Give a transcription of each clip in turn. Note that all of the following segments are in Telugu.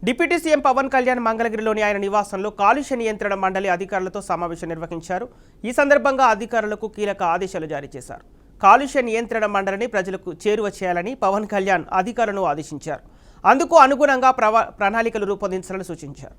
డిప్యూటీ సీఎం పవన్ కళ్యాణ్ మంగళగిరిలోని ఆయన నివాసంలో కాలుష్య నియంత్రణ మండలి అధికారులతో సమావేశం నిర్వహించారు. ఈ సందర్భంగా అధికారులకు కీలక ఆదేశాలు జారీ చేశారు. కాలుష్య నియంత్రణ మండలిని ప్రజలకు చేరువ చేయాలని పవన్ కళ్యాణ్ అధికారులను ఆదేశించారు. అందుకు అనుగుణంగా ప్రణాళికలు రూపొందించాలని సూచించారు.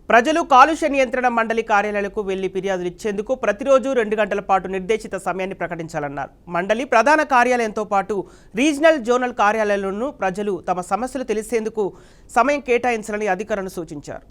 ప్రజలు కాలుష్య నియంత్రణ మండలి కార్యాలయాలకు వెళ్లి ఫిర్యాదులు ఇచ్చేందుకు ప్రతిరోజు 2 గంటల పాటు నిర్దేశిత సమయాన్ని ప్రకటించాలన్నారు. మండలి ప్రధాన కార్యాలయంతో పాటు రీజనల్, జోనల్ కార్యాలయాలను ప్రజలు తమ సమస్యలు తెలిసేందుకు సమయం కేటాయించాలని అధికారులను సూచించారు.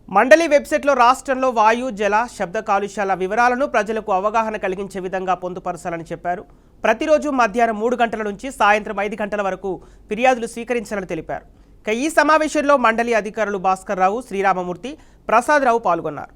మండలి వెబ్సైట్లో రాష్ట్రంలో వాయు, జల, శబ్ద కాలుష్యాల వివరాలను ప్రజలకు అవగాహన కలిగించే విధంగా పొందుపరచాలని చెప్పారు. ప్రతిరోజు మధ్యాహ్నం 3 గంటల నుంచి సాయంత్రం 5 గంటల వరకు ఫిర్యాదులు స్వీకరించాలని తెలిపారు. ఈ సమావేశంలో మండలి అధికారులు భాస్కర్ రావు, శ్రీరామమూర్తి, ప్రసాద్ రావు పాల్గొన్నారు.